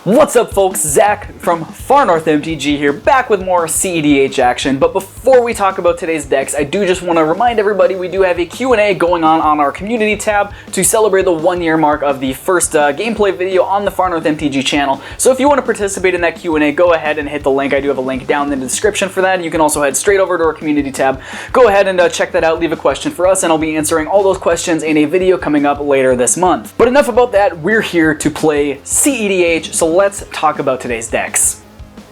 What's up folks, Zach from far North MTG here, back with more cEDH action. But before we talk about today's decks, I do just want to remind everybody we do have a Q&A going on our community tab to celebrate the 1 year mark of the first gameplay video on the far North MTG channel. So if you want to participate in that Q&A, go ahead and hit the link. I do have a link down in the description for that. You can also head straight over to our community tab. Go ahead and check that out, leave a question for us, and I'll be answering all those questions in a video coming up later this month. But enough about that, we're here to play cEDH, so let's talk about today's decks.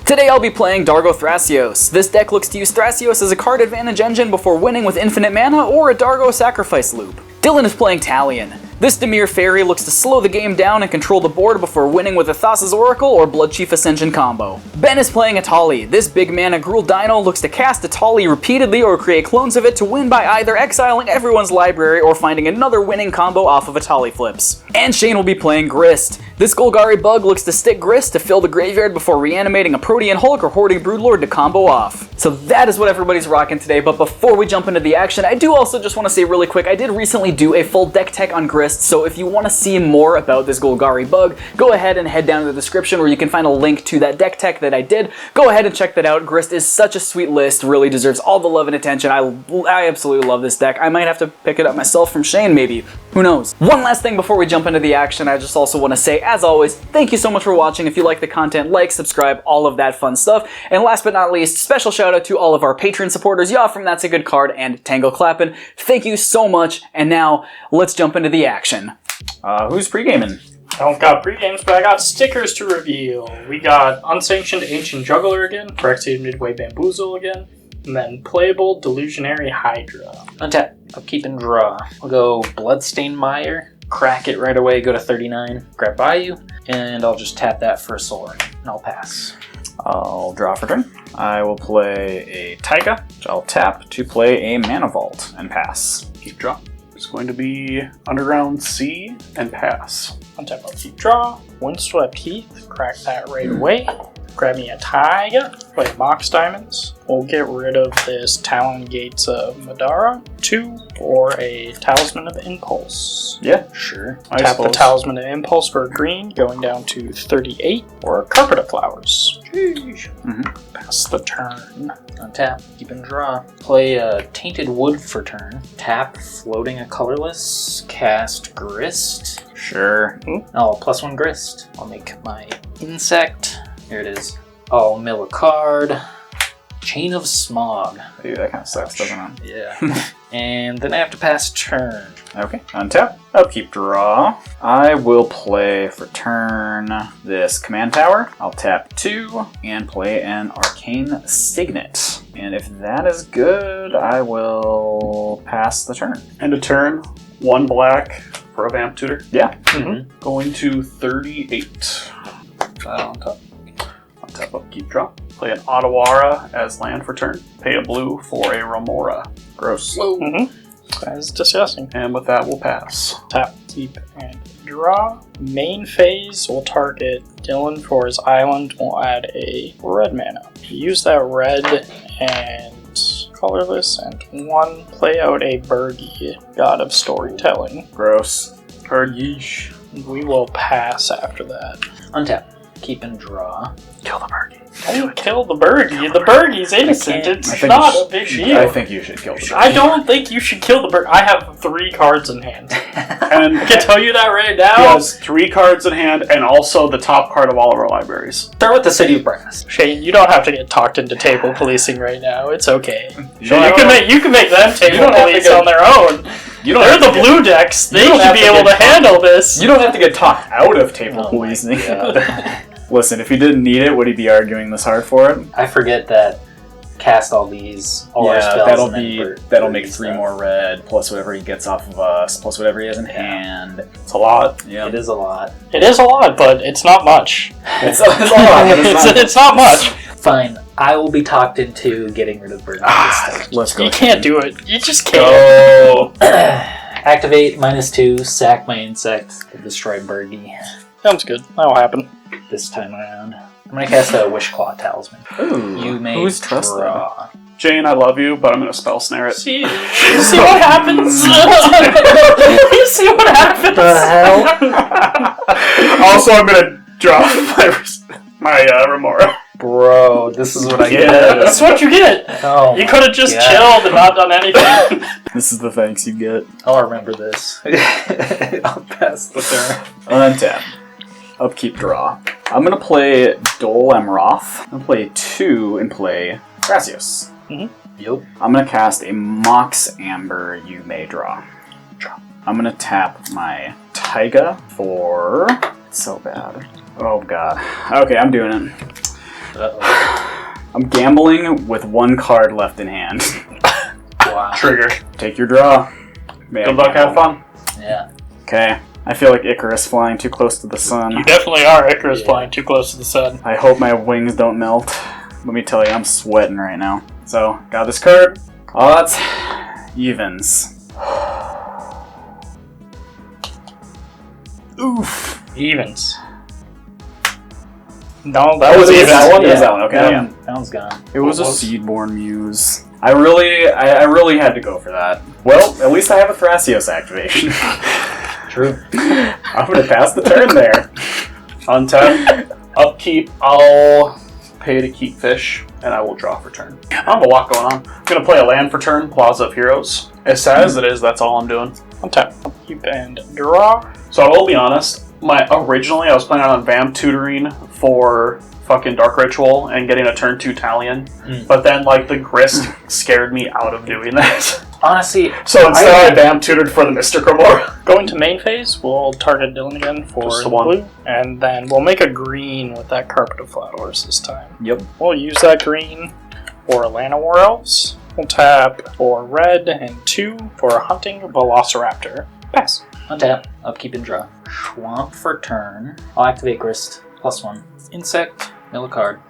Today I'll be playing Dargo Thrasios. This deck looks to use Thrasios as a card advantage engine before winning with infinite mana or a Dargo sacrifice loop. Dylan is playing Talion. This Dimir Fairy looks to slow the game down and control the board before winning with a Thassa's Oracle or Bloodchief Ascension combo. Ben is playing Etali. This big mana Gruul Dino looks to cast Etali repeatedly or create clones of it to win by either exiling everyone's library or finding another winning combo off of Etali flips. And Shane will be playing Grist. This Golgari bug looks to stick Grist to fill the graveyard before reanimating a Protean Hulk or Hoarding Broodlord to combo off. So that is what everybody's rocking today, but before we jump into the action, I do also just want to say really quick, I did recently do a full deck tech on Grist, so if you want to see more about this Golgari bug, go ahead and head down to the description where you can find a link to that deck tech that I did. Go ahead and check that out. Grist is such a sweet list, really deserves all the love and attention. I absolutely love this deck. I might have to pick it up myself from Shane, maybe. Who knows? One last thing before we jump into the action, I just also want to say, as always, thank you so much for watching. If you like the content, like, subscribe, all of that fun stuff. And last but not least, special shout out to all of our Patreon supporters, y'all from That's a Good Card and Tango Clappin'. Thank you so much, and now let's jump into the action. Who's pre-gaming? I don't got pre-games, but I got stickers to reveal. We got Unsanctioned Ancient Juggler again, Phyrexian Midway Bamboozle again, and then Playable Delusionary Hydra. Untap, upkeep and draw. I'll go Bloodstained Mire, crack it right away, go to 39, grab Bayou, and I'll just tap that for a solar, and I'll pass. I'll draw for turn. I will play a Taiga, which I'll tap to play a Mana Vault and pass. Keep draw. It's going to be Underground Sea and pass. Untap, upkeep, draw. Windswept Heath, crack that right away. Grab me a Taiga, play Mox Diamonds. We'll get rid of this Talon Gates of Madara. 2, or a Talisman of Impulse. Yeah, sure. Tap the Talisman of Impulse for a green, going down to 38, or a Carpet of Flowers. Pass the turn. Untap, keep and draw. Play Tainted Wood for turn. Tap, floating a colorless. Cast Grist. Sure. Oh, +1 Grist. I'll make my insect. Here it is. I'll mill a card. Chain of Smog. Ooh, that kind of sucks, doesn't it? Yeah. And then I have to pass turn. Okay, untap, upkeep, draw. I will play for turn this Command Tower. I'll tap 2 and play an Arcane Signet. And if that is good, I will pass the turn. End of turn, 1 black for a Vamp Tutor. Yeah. Going to 38. On top. Untap, upkeep, draw. Play an Otawara as land for turn. Pay a blue for a Remora. Gross. That is disgusting. And with that, we'll pass. Tap, keep, and draw. Main phase will target Dylan for his island. We'll add a red mana. Use that red and colorless and 1. Play out a Birgi, God of Storytelling. Gross. Yeesh. We will pass after that. Untap, keep and draw. Kill the Birgi. Don't kill the Birgi. The Birgi's innocent. It's I not a big deal. I think you should kill the Birgi. I don't think you should kill the Birgi. I have 3 cards in hand. And I can tell you that right now. he has 3 cards in hand and also the top card of all of our libraries. Start with the City of Brass. Shane, you don't have to get talked into table policing right now. It's okay. You Shane, you can make them table police on their own. They're the blue decks. They should be able to handle this. You don't have to get talked out of table Oh policing. my God. Listen, if he didn't need it, would he be arguing this hard for it? I forget that cast all our spells. That'll make 3 more red, plus whatever he gets off of us, plus whatever he has in hand. It's a lot. Yeah. It is a lot. It is a lot, but it's not much. It's a lot, but It's not much. Fine, I will be talked into getting rid of Bird this time. Let's go. You can't do it. You just can't. Go. Activate, -2, sack my insect to destroy Birdy Sounds good. That'll happen. this time around. I'm going to cast a Wishclaw Talisman. Ooh, You may who's trusted? draw. Jane, I love you, but I'm going to spell snare it. See what happens? You see what happens? The hell? Also, I'm going to Draw my Remora. Bro, this is what I Yeah. get. That's what you get! Oh, You could have just God. chilled and not done anything. This is the thanks you get. I'll remember this. I'll pass the turn. Untap. Upkeep, draw. I'm gonna play Dol Amroth. I'm gonna play 2 and play Thrasios. Yup. I'm gonna cast a Mox Amber. You may draw. I'm gonna tap my Taiga for... It's so bad. Oh god. Okay, I'm doing it. Uh-oh. I'm gambling with 1 card left in hand. Wow. Trigger. Take your draw. May I Good luck, have gamble? fun. Yeah. Okay. I feel like Icarus flying too close to the sun. You definitely are Icarus flying too close to the sun. I hope my wings don't melt. Let me tell you, I'm sweating right now. So, got this card. Odds. Evens. Oof. Evens. No, That was evens. that one? Or was that one? Okay, that one's gone. It was a What was- Seedborn Muse. I really had to go for that. Well, at least I have a Thrasios activation. True. I'm gonna pass the turn there. Untap. Upkeep. I'll pay to keep fish, and I will draw for turn. I have a lot going on. I'm going to play a land for turn, Plaza of Heroes. As sad as it is, that's all I'm doing. Untap, upkeep, and draw. So I will be honest, originally I was planning on Vamp tutoring for fucking Dark Ritual and getting a turn 2 Talion, but then like the Grist scared me out of doing that. Honestly, So instead I Vamp tutored for the Mystic Remora. Going to main phase, we'll target Dylan again for Just the the one. blue, and then we'll make a green with that Carpet of Flowers this time. Yep. We'll use that green for Lana War Elves. We'll tap for red and 2 for Hunting Velociraptor. Pass. untap, upkeep, and draw. Swamp for turn. I'll activate Grist. +1. Insect, mill a card.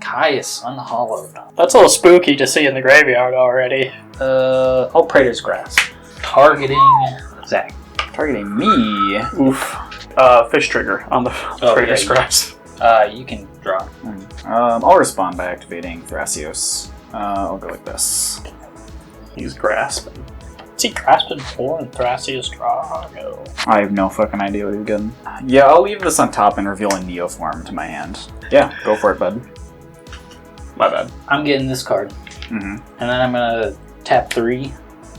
Caius, unhollowed. That's a little spooky to see in the graveyard already. Praetor's Grasp. Targeting Zach. Targeting me. Oof. Fish trigger on the Trader yeah, Scraps. You can draw. I'll respond by activating Thrasios. I'll go like this. He's grasping. What's he grasping for in Thrasios Dargo? I have no fucking idea what he's getting. Yeah, I'll leave this on top and reveal a Neoform to my hand. Yeah, go for it, bud. My bad. I'm getting this card. And then I'm gonna tap 3,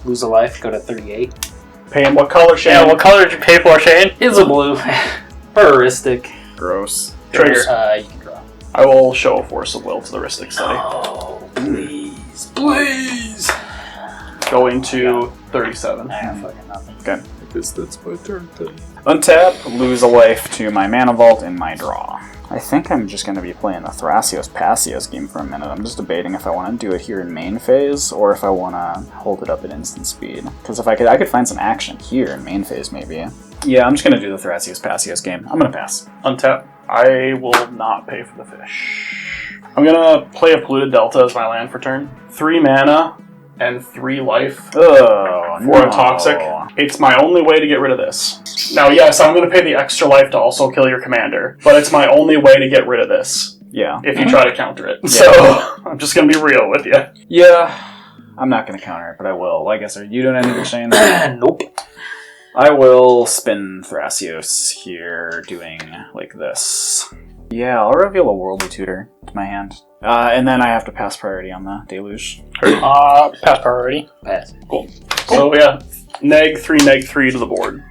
lose a life, go to 38. Pay him what color, Shane? Yeah, what color did you pay for, Shane? It's a blue. Heuristic. Gross. Trigger. You can draw. I will show a Force of Will to the Ristic study. Oh, please. Please! Going to 37. I have fucking nothing. Okay. Because that's my turn. Untap, lose a life to my mana vault and my draw. I think I'm just going to be playing the Thrasios Passios game for a minute. I'm just debating if I want to do it here in main phase or if I want to hold it up at instant speed. Because if I could find some action here in main phase maybe. Yeah, I'm just going to do the Thrasios Passios game. I'm going to pass. Untap. I will not pay for the fish. I'm gonna play a Polluted Delta as my land for turn. 3 mana and 3 life Oh, for a Toxic. It's my only way to get rid of this. Now, yes, I'm gonna pay the extra life to also kill your commander, but it's my only way to get rid of this Yeah. if you try to counter it. Yeah. So, I'm just gonna be real with you. Yeah. I'm not going to counter it, but I will. Like I said, are you doing anything, Shane? Nope. I will spin Thrasios here, doing like this. Yeah, I'll reveal a Worldly Tutor to my hand. And then I have to pass priority on the Deluge. Pass priority. Pass. Cool. So, yeah, neg 3 to the board.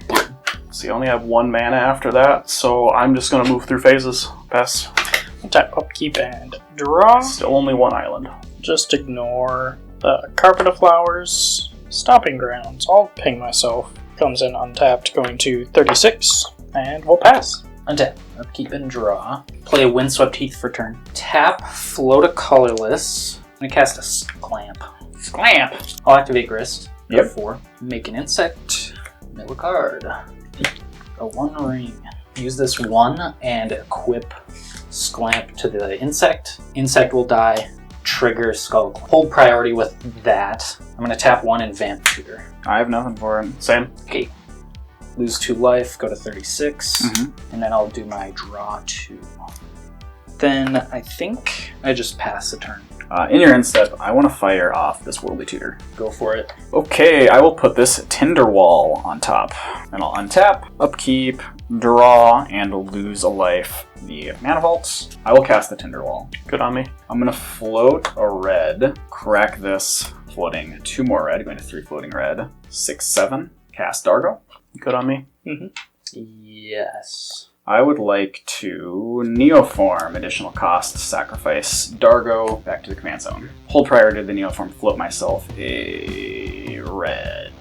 So you only have 1 mana after that, so I'm just gonna move through phases. Pass. Tap, upkeep, and draw. Still only 1 island. Just ignore the Carpet of Flowers. Stomping Grounds. I'll ping myself. Comes in untapped, going to 36, and we'll pass. Untap, upkeep, and draw. Play a Windswept Heath for turn. Tap, float a colorless. I'm gonna cast a Sclamp. Sclamp! I'll activate Grist. Yep. 4. Make an insect. Mill a card. A 1 ring. Use this 1 and equip Sclamp to the insect. Insect will die. Trigger Skull. Hold priority with that. I'm gonna tap 1 and Vamp Tutor. I have nothing for it. Same. Okay. Lose 2 life, go to 36, Mhm. and then I'll do my draw 2. Then I think I just pass the turn. In your end step, I want to fire off this Worldly Tutor. Go for it. Okay, I will put this Tinder Wall on top. And I'll untap, upkeep, draw, and lose a life the Mana Vault. I will cast the Tinderwall. Good on me. I'm going to float a red, crack this, floating 2 more red, going to 3 floating red, 6, 7, cast Dargo. Good on me. Yes. I would like to Neoform, additional cost, sacrifice Dargo back to the command zone. Hold priority to the Neoform, float myself a red.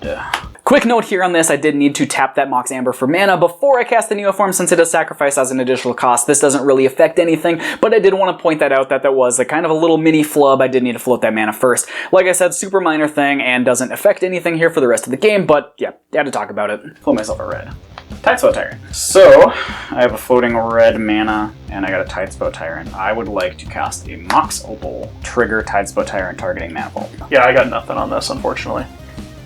Quick note here on this, I did need to tap that Mox Amber for mana before I cast the Neoform since it does sacrifice as an additional cost. This doesn't really affect anything, but I did want to point that out that was a kind of a little mini flub. I did need to float that mana first. Like I said, super minor thing and doesn't affect anything here for the rest of the game, but yeah, had to talk about it. Float myself a red. Tidespell Tyrant. So, I have a floating red mana, and I got a Tidespell Tyrant. I would like to cast a Mox Opal, trigger Tidespell Tyrant targeting Mana Vault. Yeah, I got nothing on this, unfortunately.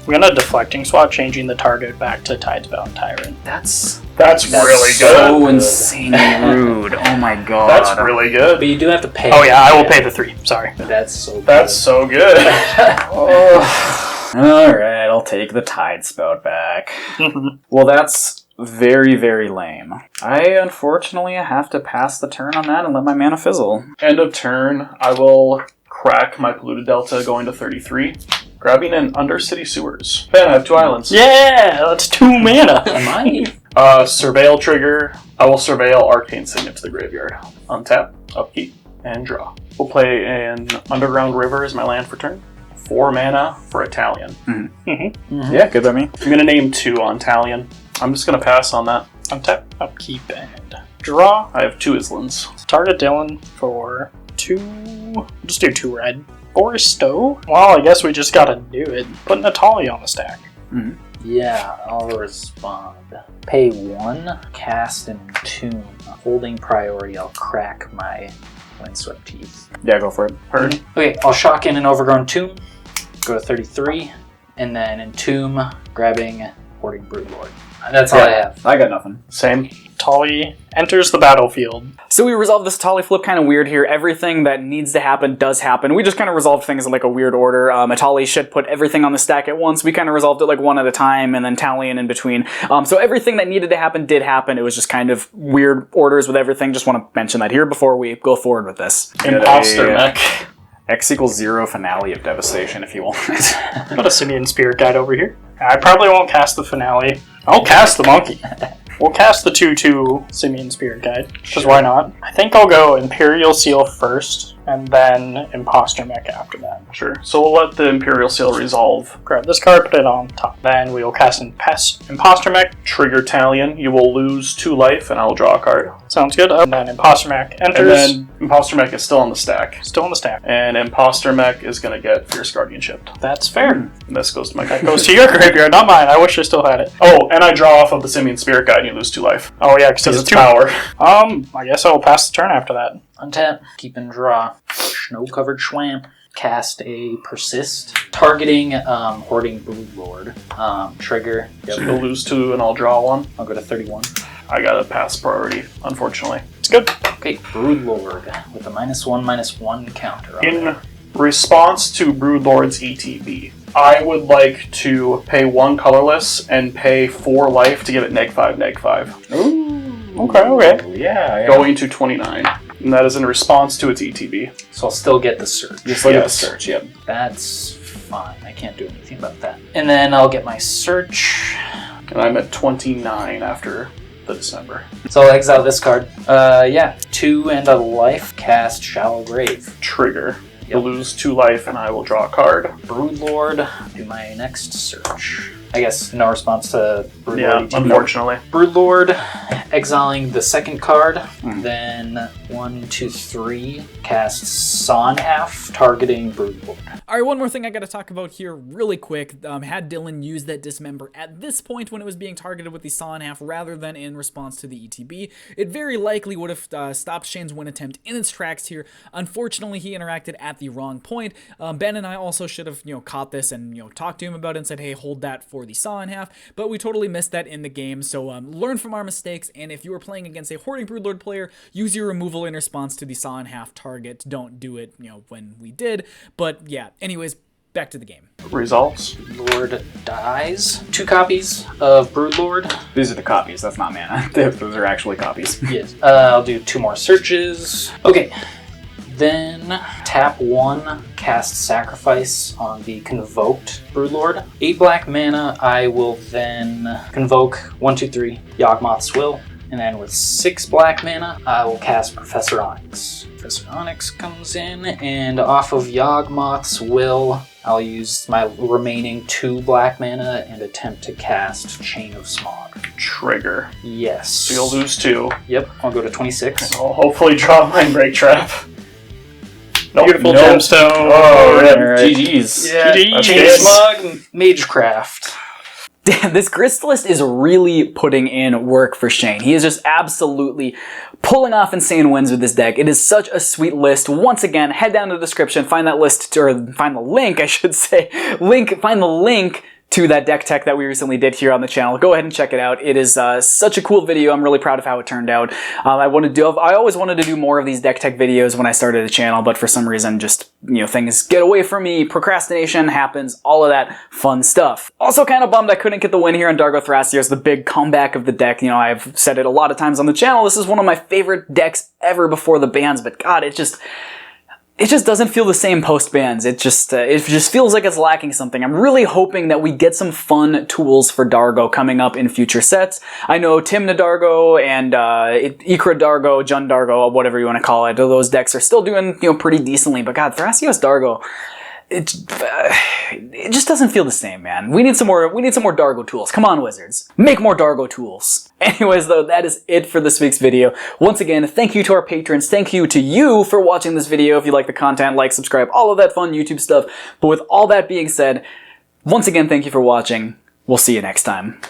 We're gonna deflecting swap, changing the target back to Tidespell Tyrant. That's really so good. insanely rude. Oh my god. That's really good. But you do have to pay. Oh yeah, I will pay the 3. Sorry. That's so good. That's so good. Alright, I'll take the Tidespout back. Well, that's very, very lame. I unfortunately have to pass the turn on that and let my mana fizzle. End of turn, I will crack my Polluted Delta going to 33, grabbing an Undercity Sewers. Ben, I have 2 islands. Yeah, that's 2 mana. Am I? Surveil trigger. I will surveil Arcane Signet to the graveyard. Untap, upkeep, and draw. We'll play an Underground River as my land for turn. 4 mana for a Talion. Yeah, good by me. I'm going to name 2 on Talion. I'm just going to pass on that. Untap, upkeep, and draw. I have 2 Islands. Target Dylan for 2. Just do 2 red. Or stow? Well, I guess we just gotta do it. Put Etali on the stack. Yeah, I'll respond. Pay 1, cast and tune. Holding priority, I'll crack my Windswept Teeth. Yeah, go for it. Heard. Okay, I'll shock in an Overgrown Tomb. Go to 33. And then Entomb, grabbing Hoarding Broodlord. That's all I have. I got nothing. Same. Etali enters the battlefield. So we resolved this Etali flip kind of weird here. Everything that needs to happen does happen. We just kind of resolved things in like a weird order. Etali should put everything on the stack at once. We kind of resolved it like one at a time and then Talion in between. So everything that needed to happen did happen. It was just kind of weird orders with everything. Just want to mention that here before we go forward with this. Imposter mech. X=0 finale of devastation if you want. Put a Simian Spirit Guide over here. I probably won't cast the finale. I'll cast the monkey. We'll cast the 2/2 Simian Spirit Guide, because why not? I think I'll go Imperial Seal first, and then Imposter Mech after that. Sure. So we'll let the Imperial Seal resolve. Grab this card, put it on top. Then we will cast Imposter Mech. Trigger Talion. You will lose 2 life, and I will draw a card. Sounds good. And then Imposter Mech And enters. then Imposter Mech is still on the stack. Still on the stack. And Imposter Mech is going to get Fierce Guardianship. That's fair. And this goes to my That goes to your graveyard, not mine. I wish I still had it. Oh, and I draw off of the Simian Spirit Guide and you lose 2 life. Oh yeah, because Because it's it's 2. power. I guess I will pass the turn after that. Untap, keep and draw. Snow-covered Schwamp. Cast a Persist. Targeting Hoarding Broodlord. Trigger. So you'll lose 2 and I'll draw 1. I'll go to 31. I got a pass priority, unfortunately. It's good. Okay, Broodlord with a -1/-1 counter on In it. response to Broodlord's ETB, I would like to pay 1 colorless and pay 4 life to give it -5/-5. Okay. Yeah. Going to 29. And that is in response to its ETB. So I'll still get the Surge. Just look at the Yes. search, yep. That's fine. I can't do anything about that. And then I'll get my Search. And I'm at 29 after the December. So I'll exile this card. 2 and a life. Cast Shallow Grave. Trigger. Yep. You'll lose 2 life and I will draw a card. Broodlord. Do my next Search. I guess no response to Broodlord. Yeah, ETB. unfortunately. Broodlord, exiling the second card, then 1, 2, 3, cast Sonhalf, targeting Broodlord. All right, one more thing I got to talk about here really quick. Had Dylan used that Dismember at this point when it was being targeted with the Saw in Half rather than in response to the ETB, it very likely would have stopped Shane's win attempt in its tracks here. Unfortunately, he interacted at the wrong point. Ben and I also should have, caught this and, talked to him about it and said, hey, hold that for the Saw in Half, but we totally missed that in the game, so learn from our mistakes, and if you are playing against a Hoarding Broodlord player, use your removal in response to the Saw in Half target. Don't do it, when we did, but yeah, anyways, back to the game. Results. Lord dies. 2 copies of Broodlord. These are the copies, that's not mana. Those are actually copies. Yes. I'll do 2 more searches. Okay. Then tap 1, cast Sacrifice on the Convoked Broodlord. 8 black mana, I will then convoke 1, 2, 3, Yawgmoth's Will. And then with 6 black mana, I will cast Professor Onyx. Professor Onyx comes in, and off of Yawgmoth's Will, I'll use my remaining 2 black mana and attempt to cast Chain of Smog. Trigger. Yes. So you'll lose 2. Yep, I'll go to 26. I'll hopefully draw Mind Break Trap. Nope, Beautiful nope. gemstone. Oh, rip. Alright. GG's. Yeah, GG's. Chain of Smog, Magecraft. Damn, this Grist list is really putting in work for Shane. He is just absolutely pulling off insane wins with this deck. It is such a sweet list. Once again, head down to the description, find that list, or find the link, I should say. Find the link to that deck tech that we recently did here on the channel. Go ahead and check it out. It is such a cool video. I'm really proud of how it turned out. I always wanted to do more of these deck tech videos when I started the channel, but for some reason, just, you know, things get away from me. Procrastination happens, all of that fun stuff. Also kind of bummed I couldn't get the win here on Dargo Thrasios, the big comeback of the deck. You know, I've said it a lot of times on the channel. This is one of my favorite decks ever before the bans, but God, it just doesn't feel the same post-bans. It just feels like it's lacking something. I'm really hoping that we get some fun tools for Dargo coming up in future sets. I know Timna Dargo and Ikra Dargo, Jund Dargo, whatever you want to call it, those decks are still doing, you know, pretty decently. But God, Thrasios Dargo, it just doesn't feel the same, man. We need some more Dargo tools. Come on, Wizards. Make more Dargo tools. Anyways, though, that is it for this week's video. Once again, thank you to our patrons. Thank you to you for watching this video. If you like the content, like, subscribe, all of that fun YouTube stuff. But with all that being said, once again, thank you for watching. We'll see you next time.